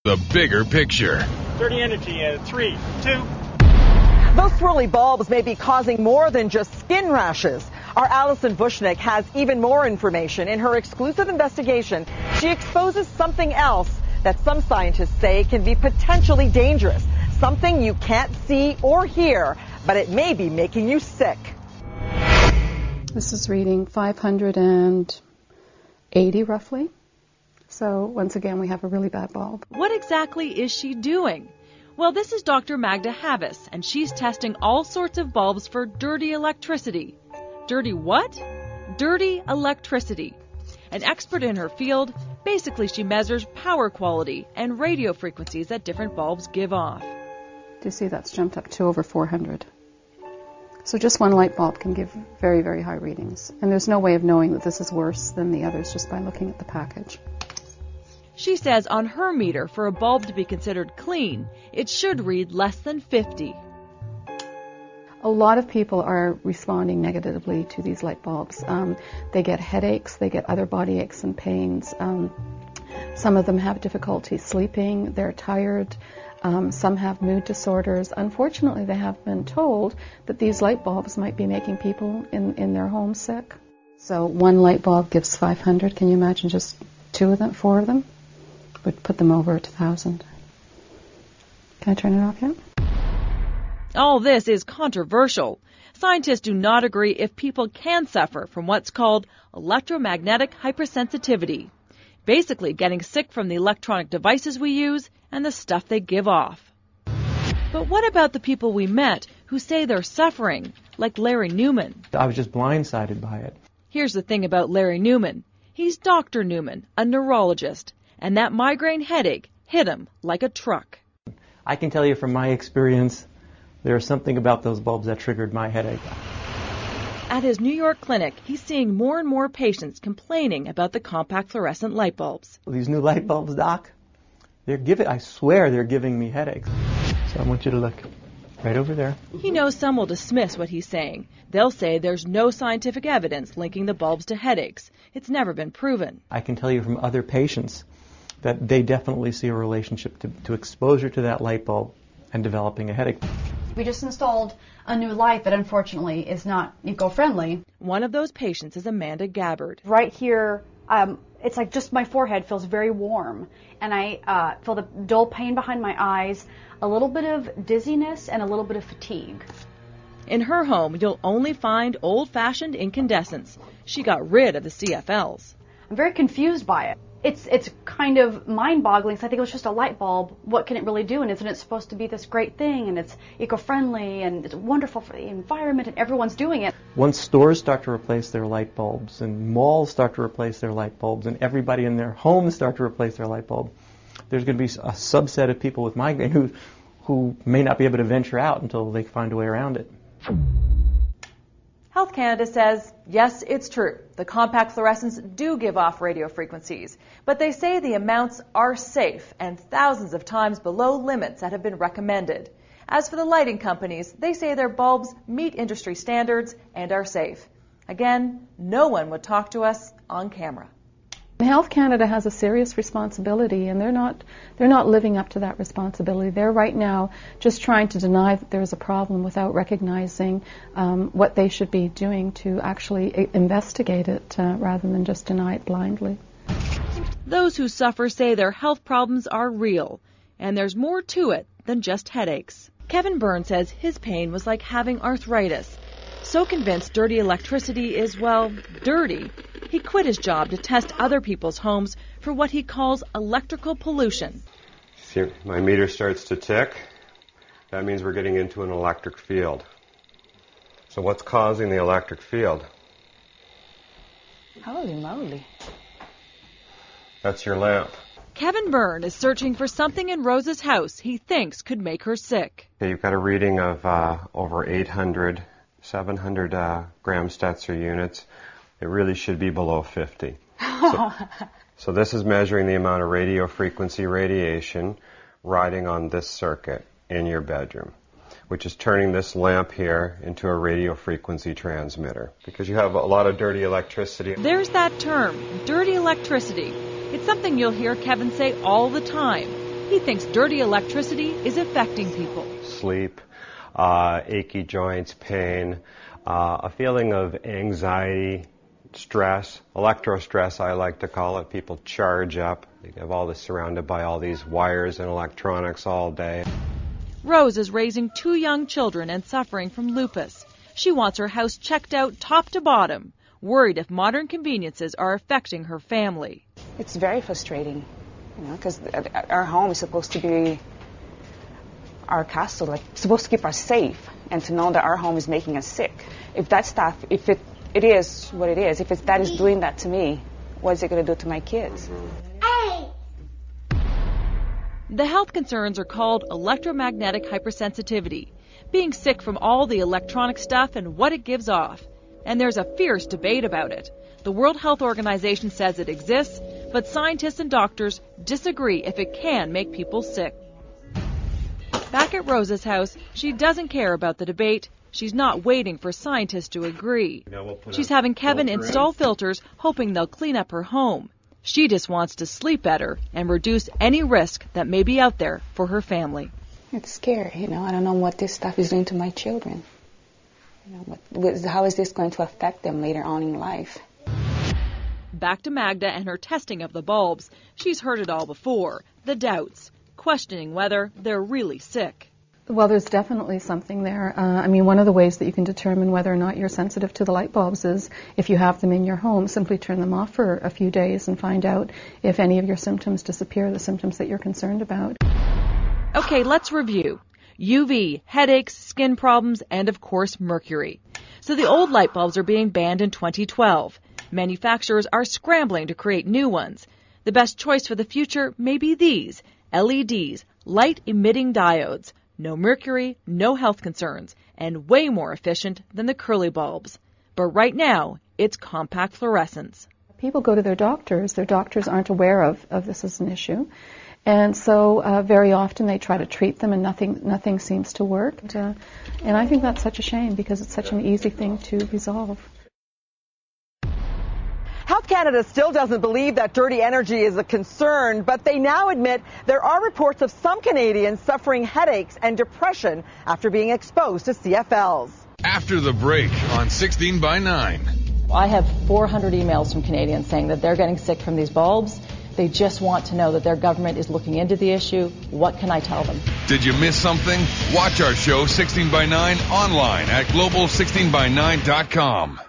the bigger picture. Dirty energy in 3, 2. Those swirly bulbs may be causing more than just skin rashes. Our Alison Bushnick has even more information. In her exclusive investigation, she exposes something else that some scientists say can be potentially dangerous. Something you can't see or hear, but it may be making you sick. This is reading 580 roughly. So once again, we have a really bad bulb. What exactly is she doing? Well, this is Dr. Magda Havis, and she's testing all sorts of bulbs for dirty electricity. Dirty what? Dirty electricity. An expert in her field, basically she measures power quality and radio frequencies that different bulbs give off. Do you see that's jumped up to over 400? So just one light bulb can give very, very high readings. And there's no way of knowing that this is worse than the others just by looking at the package. She says on her meter, for a bulb to be considered clean, it should read less than 50. A lot of people are responding negatively to these light bulbs. They get headaches, they get other body aches and pains. Some of them have difficulty sleeping, they're tired. Some have mood disorders. Unfortunately, they have been told that these light bulbs might be making people in their homes sick. So one light bulb gives 500. Can you imagine just 2 of them, 4 of them? Would put them over 1,000. Can I turn it off yet? All this is controversial. Scientists do not agree if people can suffer from what's called electromagnetic hypersensitivity. Basically getting sick from the electronic devices we use and the stuff they give off. But what about the people we met who say they're suffering, like Larry Newman? I was just blindsided by it. Here's the thing about Larry Newman. He's Dr. Newman, a neurologist, and that migraine headache hit him like a truck. I can tell you from my experience, there's something about those bulbs that triggered my headache. At his New York clinic, he's seeing more and more patients complaining about the compact fluorescent light bulbs. These new light bulbs, Doc, I swear they're giving me headaches. So I want you to look right over there. He knows some will dismiss what he's saying. They'll say there's no scientific evidence linking the bulbs to headaches. It's never been proven. I can tell you from other patients that they definitely see a relationship to exposure to that light bulb and developing a headache. We just installed a new light that unfortunately is not eco-friendly. One of those patients is Amanda Gabbard. Right here, it's like just my forehead feels very warm, and I feel the dull pain behind my eyes, a little bit of dizziness, and a little bit of fatigue. In her home, you'll only find old-fashioned incandescents. She got rid of the CFLs. I'm very confused by it. It's kind of mind-boggling. So I think it was just a light bulb. What can it really do? And isn't it supposed to be this great thing? And it's eco-friendly and it's wonderful for the environment and everyone's doing it. Once stores start to replace their light bulbs and malls start to replace their light bulbs and everybody in their homes start to replace their light bulb, there's going to be a subset of people with migraine who may not be able to venture out until they find a way around it. Health Canada says, yes, it's true. The compact fluorescents do give off radio frequencies, but they say the amounts are safe and thousands of times below limits that have been recommended. As for the lighting companies, they say their bulbs meet industry standards and are safe. Again, no one would talk to us on camera. Health Canada has a serious responsibility, and they're not living up to that responsibility. They're right now just trying to deny that there's a problem without recognizing what they should be doing to actually investigate it rather than just deny it blindly. Those who suffer say their health problems are real, and there's more to it than just headaches. Kevin Byrne says his pain was like having arthritis. So convinced dirty electricity is, well, dirty, he quit his job to test other people's homes for what he calls electrical pollution. See, my meter starts to tick. That means we're getting into an electric field. So what's causing the electric field? Holy moly. That's your lamp. Kevin Byrne is searching for something in Rose's house he thinks could make her sick. Okay, you've got a reading of over 800, 700 gram Stetzer units. It really should be below 50. So this is measuring the amount of radio frequency radiation riding on this circuit in your bedroom, which is turning this lamp here into a radio frequency transmitter because you have a lot of dirty electricity. There's that term, dirty electricity. It's something you'll hear Kevin say all the time. He thinks dirty electricity is affecting people. Sleep, achy joints, pain, a feeling of anxiety, stress, electro-stress I like to call it. People charge up. They have all this surrounded by all these wires and electronics all day. Rose is raising 2 young children and suffering from lupus. She wants her house checked out top to bottom, worried if modern conveniences are affecting her family. It's very frustrating, because our home is supposed to be our castle, like supposed to keep us safe, and to know that our home is making us sick. If that stuff, if it is what it is, if that is doing that to me, what is it going to do to my kids? The health concerns are called electromagnetic hypersensitivity, being sick from all the electronic stuff and what it gives off. And there's a fierce debate about it. The World Health Organization says it exists, but scientists and doctors disagree if it can make people sick. Back at Rose's house, she doesn't care about the debate. She's not waiting for scientists to agree. She's having Kevin install filters, hoping they'll clean up her home. She just wants to sleep better and reduce any risk that may be out there for her family. It's scary, I don't know what this stuff is doing to my children. How is this going to affect them later on in life? Back to Magda and her testing of the bulbs. She's heard it all before, the doubts, questioning whether they're really sick. Well, there's definitely something there. One of the ways that you can determine whether or not you're sensitive to the light bulbs is if you have them in your home, simply turn them off for a few days and find out if any of your symptoms disappear, the symptoms that you're concerned about. Okay, let's review. UV, headaches, skin problems, and of course mercury. So the old light bulbs are being banned in 2012. Manufacturers are scrambling to create new ones. The best choice for the future may be these, LEDs, light-emitting diodes. No mercury, no health concerns, and way more efficient than the curly bulbs. But right now, it's compact fluorescence. People go to their doctors aren't aware of this as an issue. And so very often they try to treat them and nothing seems to work. And I think that's such a shame because it's such an easy thing to resolve. Health Canada still doesn't believe that dirty energy is a concern, but they now admit there are reports of some Canadians suffering headaches and depression after being exposed to CFLs. After the break on 16 by 9. I have 400 emails from Canadians saying that they're getting sick from these bulbs. They just want to know that their government is looking into the issue. What can I tell them? Did you miss something? Watch our show 16 by 9 online at global16by9.com.